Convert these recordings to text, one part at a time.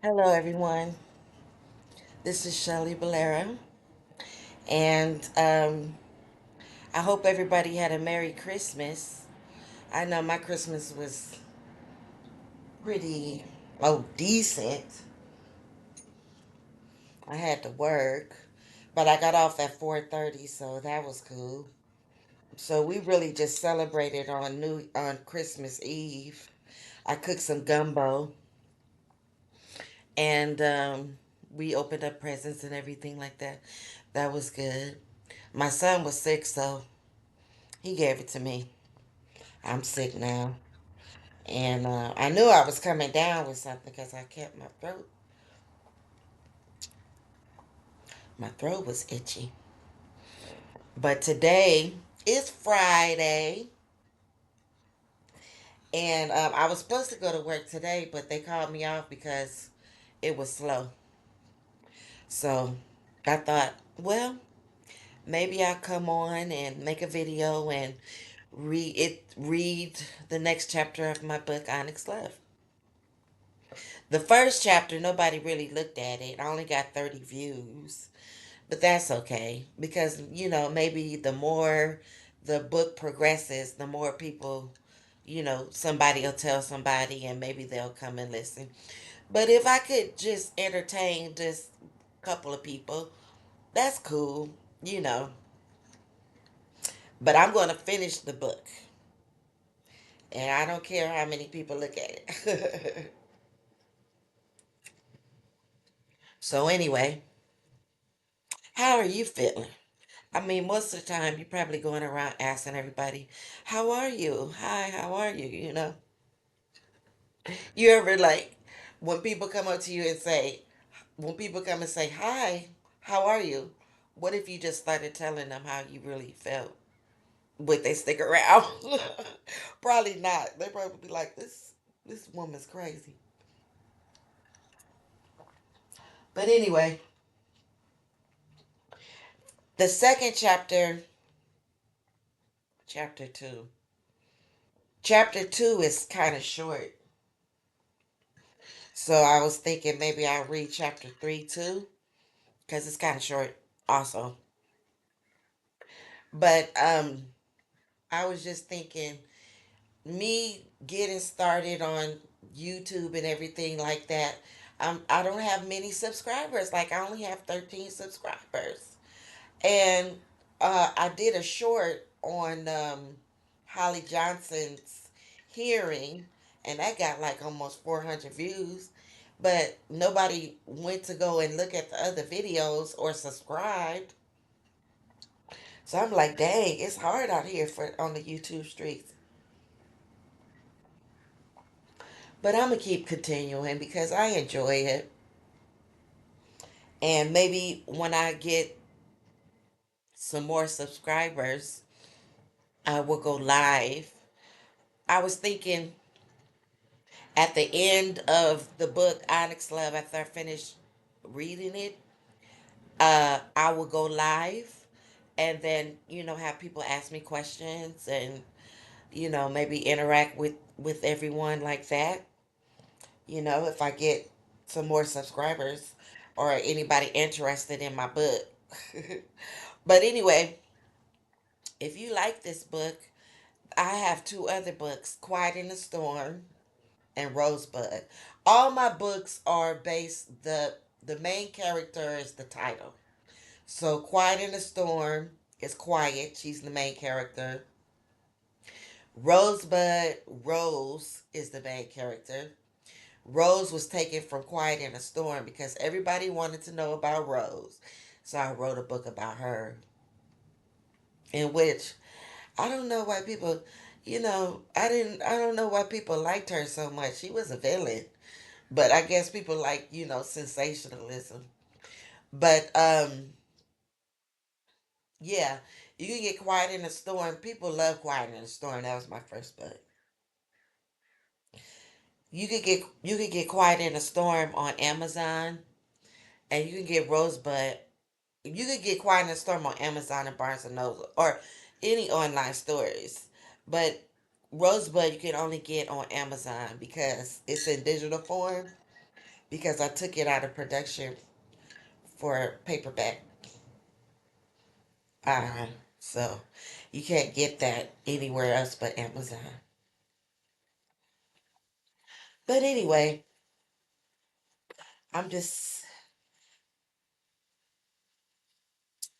Hello, everyone. This is Shelley Balara, and I hope everybody had a Merry Christmas. I know my Christmas was pretty, decent. I had to work, but I got off at 4:30, so that was cool. So we really just celebrated on Christmas Eve. I cooked some gumbo, and we opened up presents and everything like that. That was good. My son was sick, so he gave it to me. I'm sick now. And I knew I was coming down with something because I kept my throat was itchy. But today is Friday, and I was supposed to go to work today, but they called me off because it was slow. So I thought, well, maybe I'll come on and make a video and read the next chapter of my book, Onyx Love. The first chapter, nobody really looked at it. I only got 30 views. But that's okay because, maybe the more the book progresses, the more people, somebody will tell somebody and maybe they'll come and listen. But if I could just entertain just a couple of people, that's cool, you know. But I'm going to finish the book and I don't care how many people look at it. So, anyway, how are you feeling? I mean, most of the time you're probably going around asking everybody, how are you? Hi, how are you? You ever like when people come up to you and say, when people come and say, hi, how are you? What if you just started telling them how you really felt? Would they stick around? Probably not. They probably be like, this woman's crazy. But anyway, the second chapter, chapter two. Chapter two is kind of short. So I was thinking maybe I'll read chapter three too, because it's kind of short also. But I was just thinking me getting started on YouTube and everything like that, I don't have many subscribers. Like I only have 13 subscribers, and I did a short on Holly Johnson's hearing, and that got like almost 400 views. But nobody went to go and look at the other videos or subscribed. So I'm like, dang, it's hard out here for on the YouTube streets. But I'm gonna keep continuing because I enjoy it. And maybe when I get some more subscribers, I will go live. I was thinking at the end of the book Onyx Love, after I finish reading it, I will go live and then have people ask me questions and maybe interact with everyone like that. If I get some more subscribers or anybody interested in my book. But anyway, if you like this book, I have two other books, Quiet in the Storm and Rosebud. All my books are based the main character is the title. So Quiet in the Storm is Quiet, she's the main character. Rosebud, Rose is the main character. Rose was taken from Quiet in a Storm because everybody wanted to know about Rose. So I wrote a book about her, in which I don't know why people, I don't know why people liked her so much. She was a villain, but I guess people like, sensationalism. But yeah, you can get Quiet in a Storm. People love Quiet in a Storm. That was my first book. You could get Quiet in a Storm on Amazon, and you can get Rosebud. You could get Quiet in a Storm on Amazon and Barnes and Noble or any online stores. But Rosebud you can only get on Amazon because it's in digital form. because I took it out of production for paperback. Uh, so you can't get that anywhere else but Amazon. But anyway, I'm just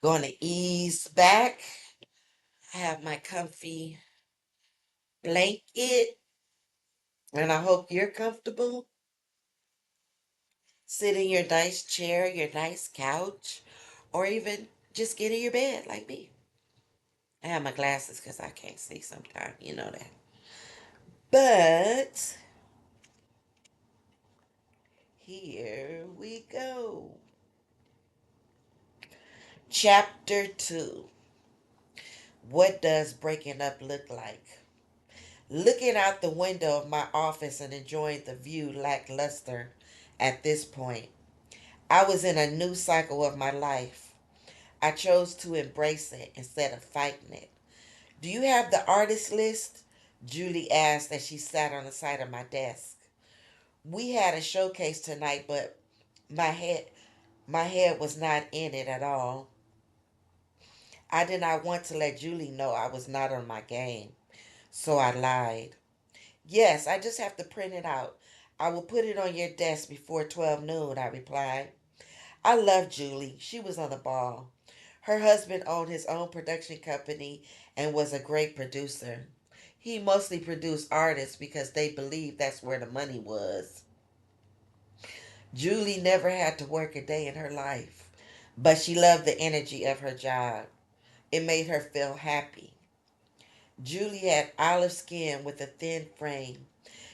going to ease back. I have my comfy blanket, and I hope you're comfortable. Sit in your nice chair, your nice couch, or even just get in your bed like me. I have my glasses because I can't see sometimes, you know that. But here we go. Chapter 2. What does breaking up look like? Looking out the window of my office and enjoying the view lackluster at this point. I was in a new cycle of my life. I chose to embrace it instead of fighting it. Do you have the artist list? Julie asked as she sat on the side of my desk. We had a showcase tonight, but my head my head was not in it at all. I did not want to let Julie know I was not on my game, so I lied. Yes, I just have to print it out. I will put it on your desk before 12 noon, I replied. I love Julie. She was on the ball. Her husband owned his own production company and was a great producer. He mostly produced artists because they believed that's where the money was. Julie never had to work a day in her life, but she loved the energy of her job. It made her feel happy. Julie had olive skin with a thin frame.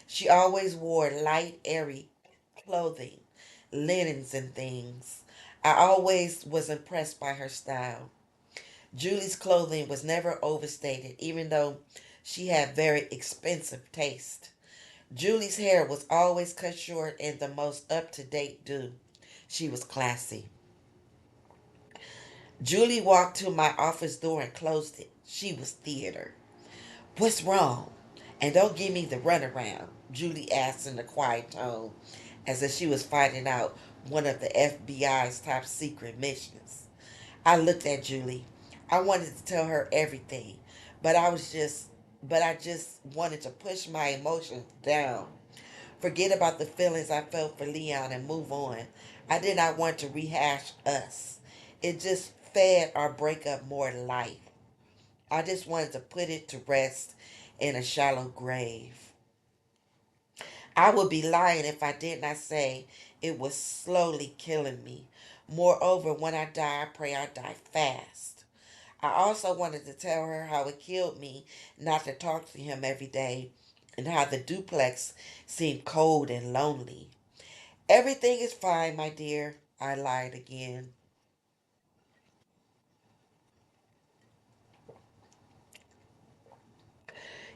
She always wore light, airy clothing, linens and things. I always was impressed by her style. Julie's clothing was never overstated, even though she had very expensive taste. Julie's hair was always cut short in the most up-to-date do. She was classy. Julie walked to my office door and closed it. She was theater. What's wrong? And don't give me the runaround, Julie asked in a quiet tone, as if she was finding out one of the FBI's top secret missions. I looked at Julie. I wanted to tell her everything, but I just wanted to push my emotions down. Forget about the feelings I felt for Leon and move on. I did not want to rehash us. It just fed our breakup more life. I just wanted to put it to rest in a shallow grave. I would be lying if I did not say it was slowly killing me. Moreover, when I die, I pray I die fast. I also wanted to tell her how it killed me not to talk to him every day and how the duplex seemed cold and lonely. Everything is fine, my dear. I lied again.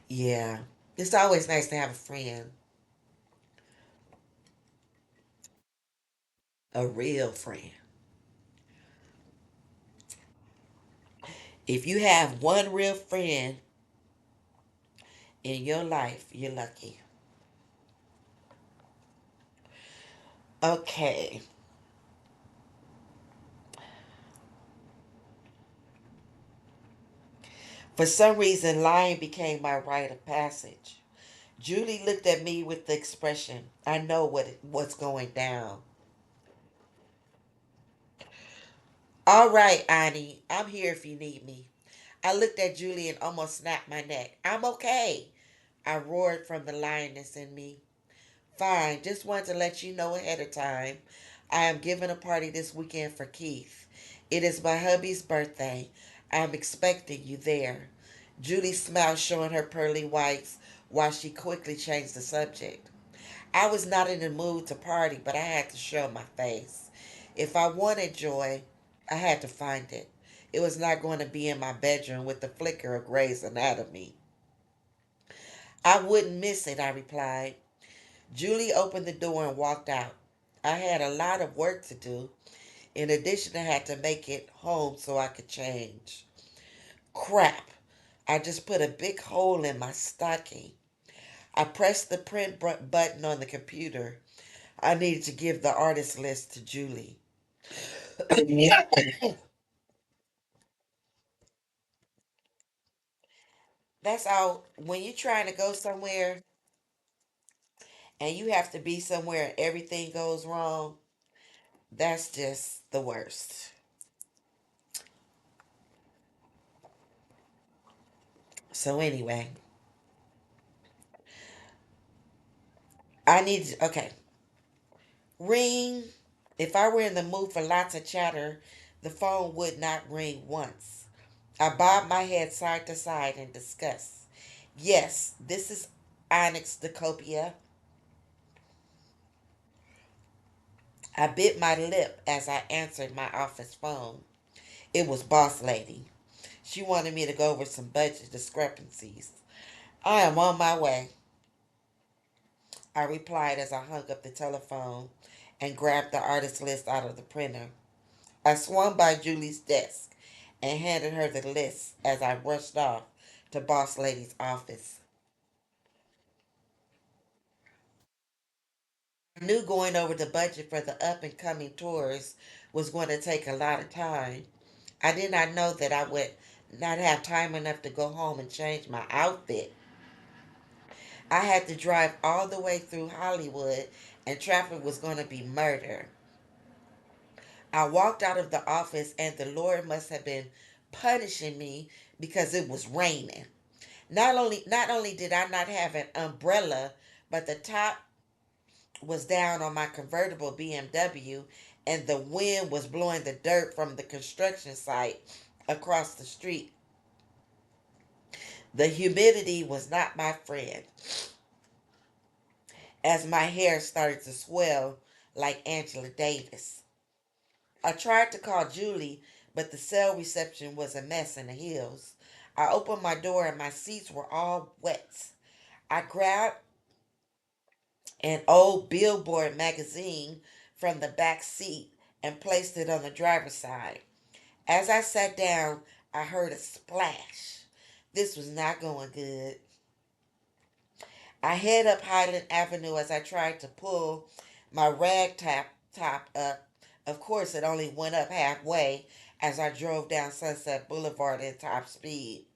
Yeah, it's always nice to have a friend, a real friend. If you have one real friend in your life, you're lucky. Okay, for some reason, lying became my rite of passage. Julie looked at me with the expression, I know what's going down. All right, Annie, I'm here if you need me. I looked at Julie and almost snapped my neck. I'm okay. I roared from the lioness in me. Fine, just wanted to let you know ahead of time. I am giving a party this weekend for Keith. It is my hubby's birthday. I am expecting you there. Julie smiled, showing her pearly whites while she quickly changed the subject. I was not in the mood to party, but I had to show my face. If I wanted joy, I had to find it. It was not going to be in my bedroom with the flicker of Grey's Anatomy. I wouldn't miss it, I replied. Julie opened the door and walked out. I had a lot of work to do. In addition, I had to make it home so I could change. Crap. I just put a big hole in my stocking. I pressed the print button on the computer. I needed to give the artist list to Julie. That's all. When you're trying to go somewhere and you have to be somewhere and everything goes wrong, that's just the worst. So anyway, I need to, okay. Ring. If I were in the mood for lots of chatter, the phone would not ring once. I bobbed my head side to side in disgust. Yes, this is Onyx Decopia. I bit my lip as I answered my office phone. It was Boss Lady. She wanted me to go over some budget discrepancies. I am on my way, I replied as I hung up the telephone and grabbed the artist list out of the printer. I swung by Julie's desk and handed her the list as I rushed off to Boss Lady's office. I knew going over the budget for the up and coming tours was going to take a lot of time. I did not know that I would not have time enough to go home and change my outfit. I had to drive all the way through Hollywood and traffic was going to be murder. I walked out of the office and the Lord must have been punishing me because it was raining. Not only did I not have an umbrella, but the top was down on my convertible BMW and the wind was blowing the dirt from the construction site across the street. The humidity was not my friend as my hair started to swell like Angela Davis. I tried to call Julie, but the cell reception was a mess in the hills. I opened my door and my seats were all wet. I grabbed an old Billboard magazine from the back seat and placed it on the driver's side. As I sat down, I heard a splash. This was not going good. I head up Highland Avenue as I tried to pull my top up. Of course, it only went up halfway as I drove down Sunset Boulevard at top speed.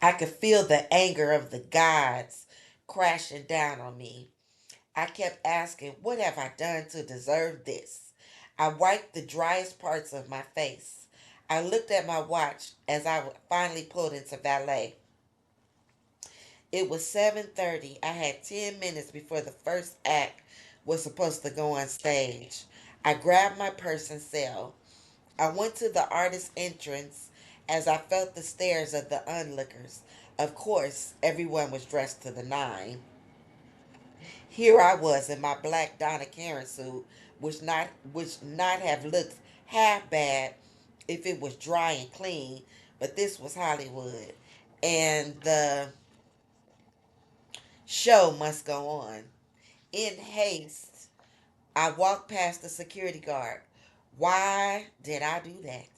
I could feel the anger of the gods crashing down on me. I kept asking, what have I done to deserve this? I wiped the driest parts of my face. I looked at my watch as I finally pulled into valet. It was 7:30. I had 10 minutes before the first act was supposed to go on stage. I grabbed my purse and cell. I went to the artist entrance as I felt the stares of the onlookers. Of course, everyone was dressed to the nine. Here I was in my black Donna Karen suit, which not have looked half bad if it was dry and clean, but this was Hollywood, and the show must go on. In haste, I walked past the security guard. Why did I do that?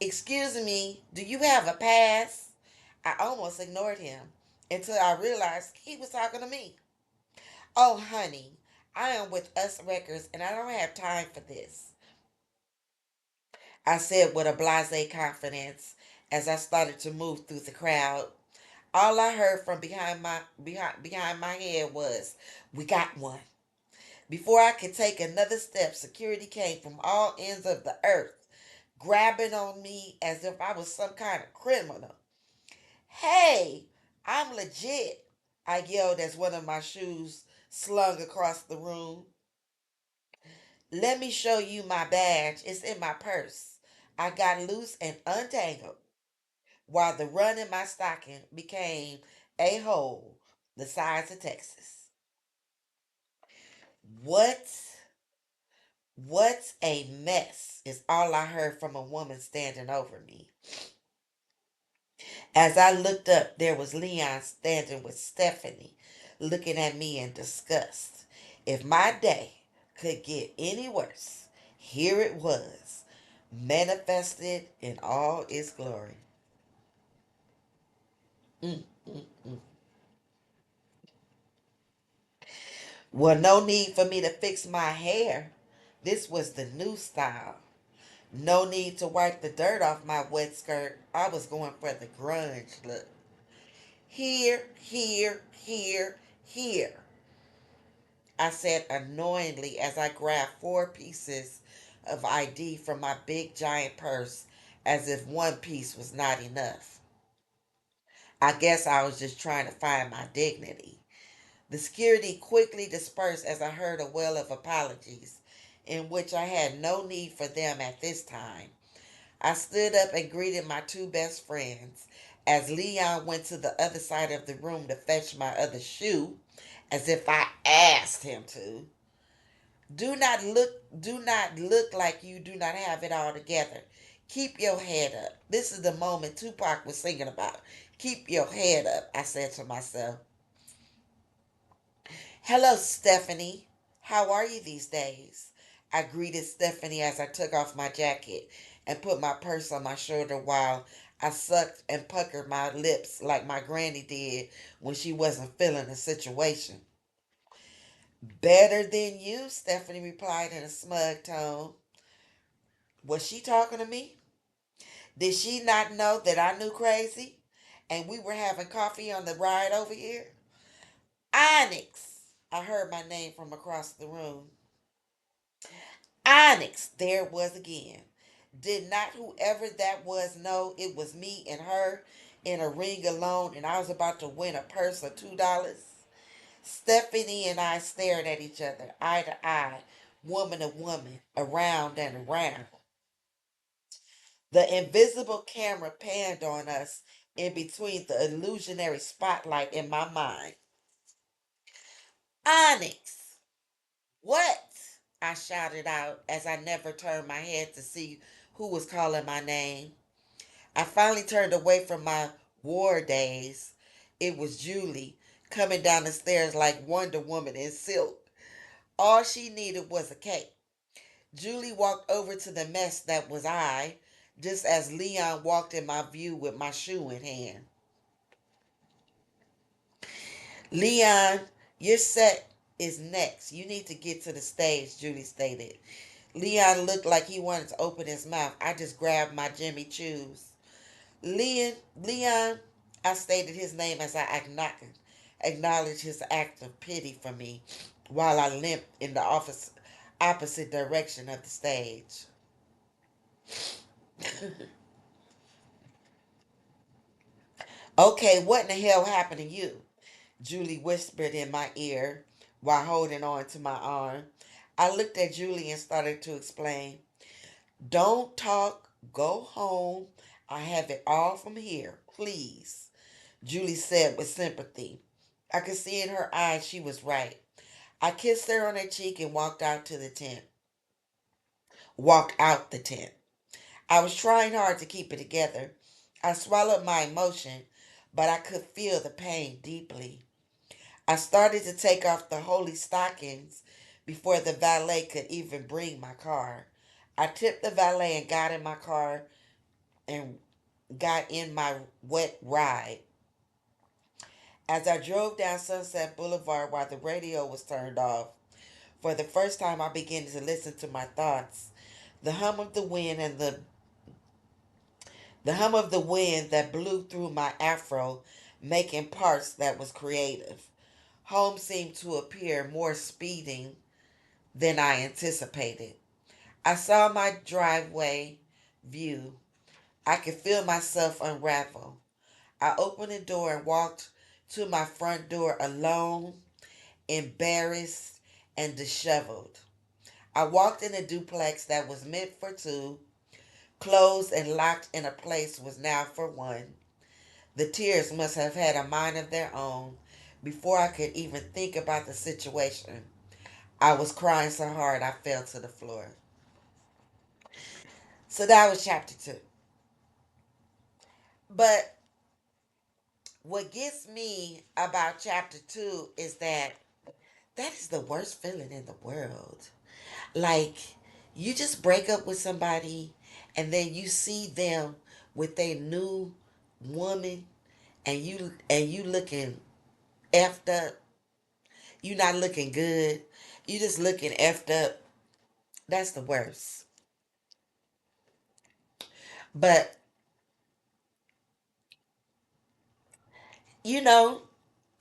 Excuse me, do you have a pass? I almost ignored him until I realized he was talking to me. Oh, honey, I am with Us Records and I don't have time for this, I said with a blase confidence as I started to move through the crowd. All I heard from behind my head was, "We got one." Before I could take another step, security came from all ends of the earth, grabbing on me as if I was some kind of criminal. "Hey, I'm legit," I yelled as one of my shoes slung across the room. "Let me show you my badge. It's in my purse." I got loose and untangled while the run in my stocking became a hole the size of Texas. What? What's a mess? Is all I heard from a woman standing over me. As I looked up, there was Leon standing with Stephanie, looking at me in disgust. If my day could get any worse, here it was, manifested in all its glory. Mm, mm, mm. Well, no need for me to fix my hair. This was the new style. No need to wipe the dirt off my wet skirt. I was going for the grunge look. Here, here, here, here, I said annoyingly as I grabbed 4 pieces of ID from my big giant purse as if one piece was not enough. I guess I was just trying to find my dignity. The security quickly dispersed as I heard a wail of apologies, in which I had no need for them at this time. I stood up and greeted my 2 best friends as Leon went to the other side of the room to fetch my other shoe, as if I asked him to. Do not look like you do not have it all together. Keep your head up. This is the moment Tupac was singing about. Keep your head up, I said to myself. Hello, Stephanie. How are you these days? I greeted Stephanie as I took off my jacket and put my purse on my shoulder while I sucked and puckered my lips like my granny did when she wasn't feeling the situation. Better than you, Stephanie replied in a smug tone. Was she talking to me? Did she not know that I knew crazy? And we were having coffee on the ride over here? Onyx! I heard my name from across the room. Onyx, there it was again. Did not whoever that was know it was me and her in a ring alone and I was about to win a purse of $2? Stephanie and I stared at each other, eye to eye, woman to woman, around and around. The invisible camera panned on us in between the illusionary spotlight in my mind. Onyx! What? I shouted out as I never turned my head to see who was calling my name. I finally turned away from my war days. It was Julie coming down the stairs like Wonder Woman in silk. All she needed was a cape. Julie walked over to the mess that was I, just as Leon walked in my view with my shoe in hand. Leon, your set is next. You need to get to the stage, Julie stated. Leon looked like he wanted to open his mouth. I just grabbed my Jimmy Choos. Leon, I stated his name as I acknowledged his act of pity for me while I limped in the opposite direction of the stage. Okay, what in the hell happened to you? Julie whispered in my ear while holding on to my arm. I looked at Julie and started to explain. Don't talk, go home. I have it all from here, please, Julie said with sympathy. I could see in her eyes she was right. I kissed her on her cheek and walked out to the tent. Walked out the tent. I was trying hard to keep it together. I swallowed my emotion, but I could feel the pain deeply. I started to take off the holy stockings before the valet could even bring my car. I tipped the valet and got in my car and got in my wet ride. As I drove down Sunset Boulevard while the radio was turned off, for the first time I began to listen to my thoughts. The hum of the wind and the hum of the wind that blew through my afro, making parts that was creative. Home seemed to appear more speeding than I anticipated. I saw my driveway view. I could feel myself unravel. I opened the door and walked to my front door alone, embarrassed and disheveled. I walked in a duplex that was meant for two, closed and locked in a place was now for one. The tears must have had a mind of their own before I could even think about the situation. I was crying so hard I fell to the floor. So that was chapter 2. But what gets me about chapter 2 is that that is the worst feeling in the world. Like, you just break up with somebody and then you see them with a new woman and you looking effed up. You not looking good. You just looking effed up. That's the worst. But you know,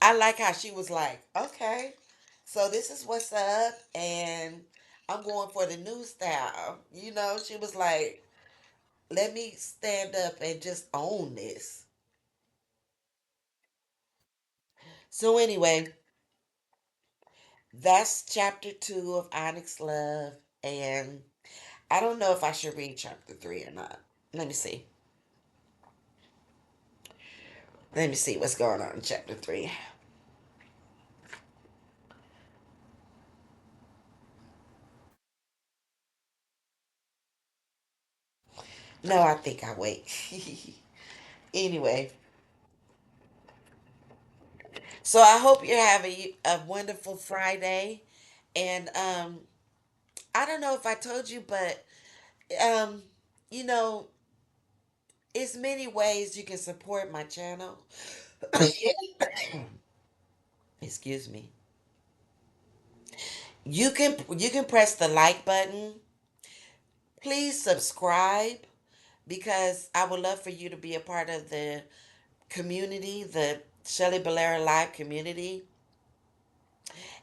I like how she was like, okay, so this is what's up, and I'm going for the new style. She was like, let me stand up and just own this. So anyway, that's chapter 2 of Onyx Love, and I don't know if I should read chapter 3 or not. Let me see. Let me see what's going on in chapter 3. No, I think I wait. Anyway, so I hope you're having a wonderful Friday. And I don't know if I told you, but um, you know, it's many ways you can support my channel. Excuse me. You can press the like button. Please subscribe because I would love for you to be a part of the community, the Shelley Balara Live community.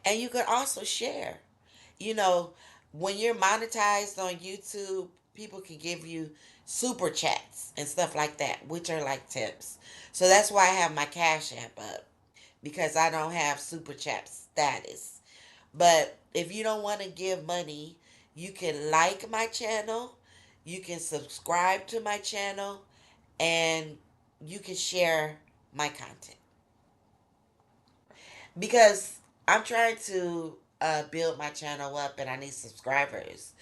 And you can also share. You know, when you're monetized on YouTube, people can give you super chats and stuff like that, which are like tips. So that's why I have my Cash App up because I don't have super chat status. But if you don't want to give money, you can like my channel, you can subscribe to my channel, and you can share my content. Because I'm trying to build my channel up and I need subscribers.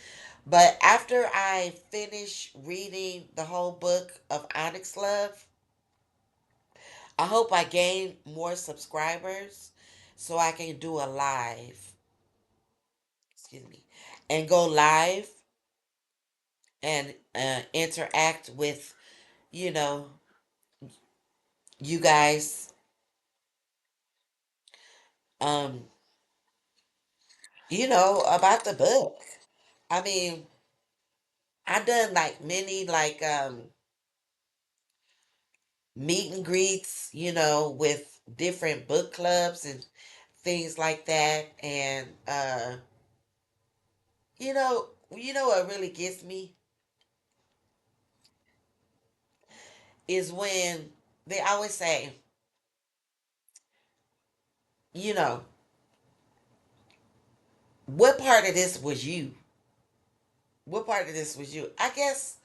But after I finish reading the whole book of Onyx Love, I hope I gain more subscribers so I can do a live, excuse me, and go live and interact with, you know, you guys, um, about the book. I mean, I done like many like meet and greets, with different book clubs and things like that. And what really gets me is when they always say, you know, what part of this was you? What part of this was you? I guess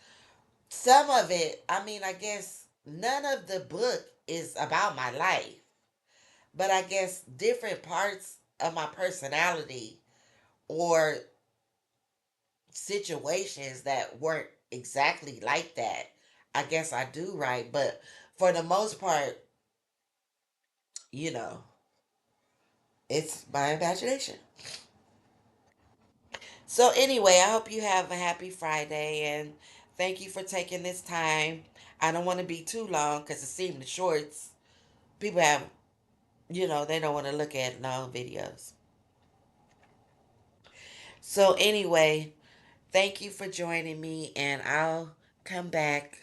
some of it, I mean, I guess none of the book is about my life, but I guess different parts of my personality or situations that weren't exactly like that, I guess I do right. But for the most part, you know, it's my imagination. So, anyway, I hope you have a happy Friday and thank you for taking this time. I don't want to be too long because it seems the shorts, people have, they don't want to look at long videos. So, anyway, thank you for joining me and I'll come back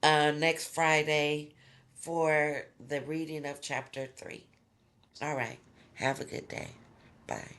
next Friday for the reading of chapter 3. All right. Have a good day. Bye.